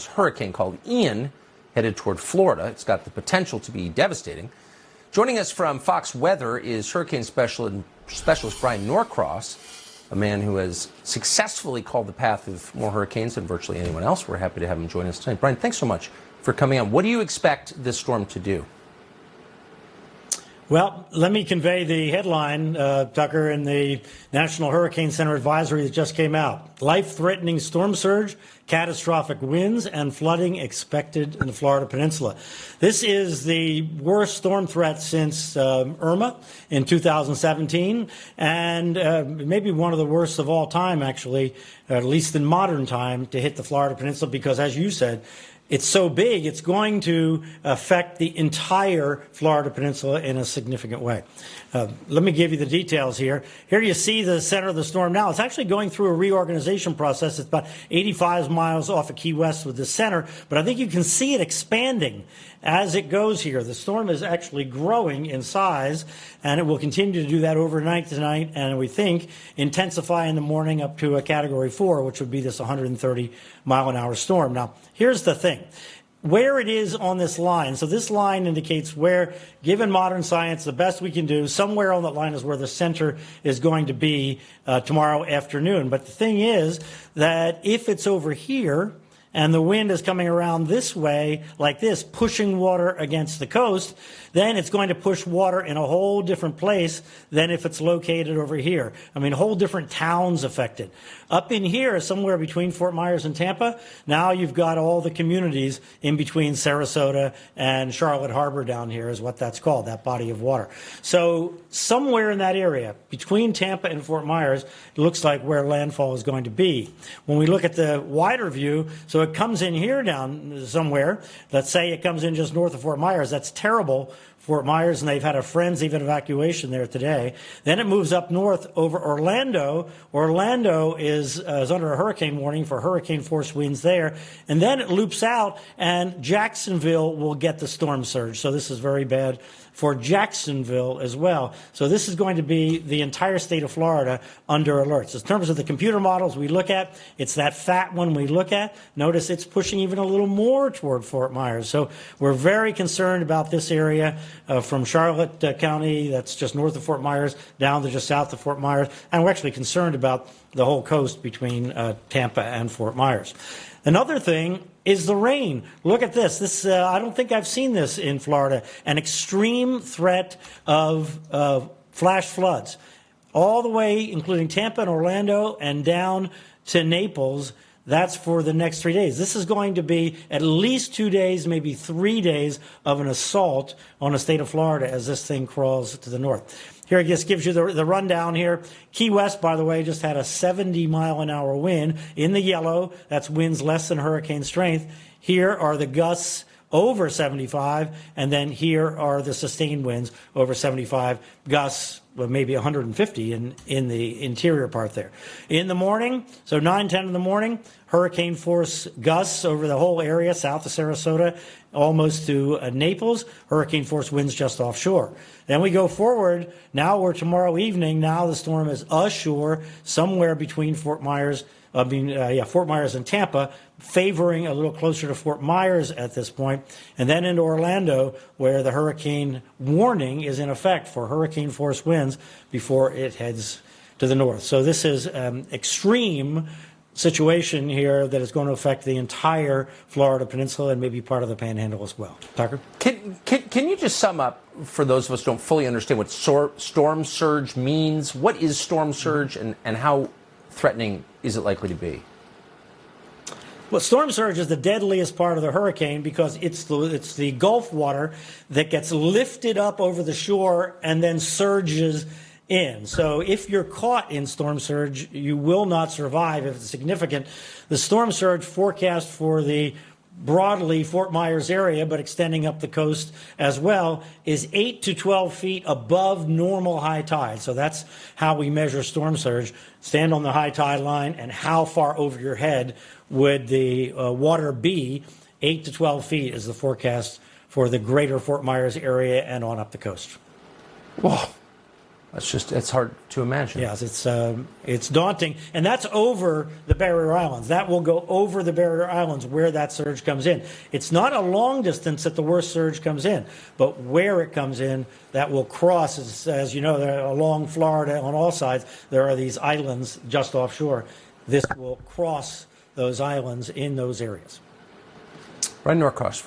hurricane called Ian headed toward Florida. It's got the potential to be devastating. Joining us from Fox Weather is hurricane specialist Brian Norcross, a man who has successfully called the path of more hurricanes than virtually anyone else. We're happy to have him join us tonight. Brian, thanks so much for coming on. What do you expect this storm to do? Well, let me convey the headline, Tucker, in the National Hurricane Center advisory that just came out. Life-threatening storm surge, catastrophic winds, and flooding expected in the Florida Peninsula. This is the worst storm threat since Irma in 2017, and maybe one of the worst of all time, actually, at least in modern time, to hit the Florida Peninsula because, as you said, it's so big, it's going to affect the entire Florida Peninsula in a significant way. Let me give you the details here. Here you see the center of the storm now. It's actually going through a reorganization process. It's about 85 miles off of Key West with the center, but I think you can see it expanding as it goes here. The storm is actually growing in size, and it will continue to do that overnight tonight, and we think intensify in the morning up to a Category 4, which would be this 130-mile-an-hour storm. Now, here's the thing. Where it is on this line, so this line indicates where, given modern science, the best we can do, somewhere on that line is where the center is going to be tomorrow afternoon. But the thing is that if it's over here, and the wind is coming around this way, like this, pushing water against the coast, then it's going to push water in a whole different place than if it's located over here. I mean, whole different towns affected. Up in here, somewhere between Fort Myers and Tampa, now you've got all the communities in between Sarasota and Charlotte Harbor down here is what that's called, that body of water. So somewhere in that area, between Tampa and Fort Myers, it looks like where landfall is going to be. When we look at the wider view, so it comes in here down somewhere. Let's say it comes in just north of Fort Myers. That's terrible, Fort Myers, and they've had a frenzy of evacuation there today. Then it moves up north over Orlando. Orlando is under a hurricane warning for hurricane force winds there. And then it loops out, and Jacksonville will get the storm surge. So this is very bad for Jacksonville as well. So this is going to be the entire state of Florida under alerts. In terms of the computer models we look at, it's that fat one we look at. Notice it's pushing even a little more toward Fort Myers. So we're very concerned about this area from Charlotte County, that's just north of Fort Myers, down to just south of Fort Myers. And we're actually concerned about the whole coast between Tampa and Fort Myers. Another thing is the rain. Look at this. This I don't think I've seen this in Florida. An extreme threat of flash floods, all the way, including Tampa and Orlando, and down to Naples. That's for the next 3 days. This is going to be at least 2 days, maybe 3 days of an assault on the state of Florida as this thing crawls to the north. Here it just gives you the rundown here. Key West, by the way, just had a 70-mile-an-hour wind in the yellow. That's winds less than hurricane strength. Here are the gusts over 75, and then here are the sustained winds over 75, gusts maybe 150 in the interior part there. In the morning, so 9, 10 in the morning, hurricane force gusts over the whole area south of Sarasota, almost to Naples, hurricane force winds just offshore. Then we go forward. Now we're tomorrow evening. Now the storm is ashore somewhere between Fort Myers and Tampa, favoring a little closer to Fort Myers at this point, and then into Orlando, where the hurricane warning is in effect for hurricane force winds before it heads to the north. So this is extreme situation here that is going to affect the entire Florida Peninsula and maybe part of the Panhandle as well. Tucker? Can you just sum up, for those of us who don't fully understand what storm surge means? What is storm surge, and how threatening is it likely to be? Well, storm surge is the deadliest part of the hurricane because it's the Gulf water that gets lifted up over the shore and then surges in. So if you're caught in storm surge, you will not survive if it's significant. The storm surge forecast for the broadly Fort Myers area, but extending up the coast as well, is 8 to 12 feet above normal high tide. So that's how we measure storm surge. Stand on the high tide line, and how far over your head would the water be? 8 to 12 feet is the forecast for the greater Fort Myers area and on up the coast. Whoa. It's hard to imagine. Yes, it's daunting, and that's over the Barrier Islands. That will go over the Barrier Islands where that surge comes in. It's not a long distance that the worst surge comes in, but where it comes in, that will cross. As you know, along Florida on all sides, there are these islands just offshore. This will cross those islands in those areas. Brian Norcross.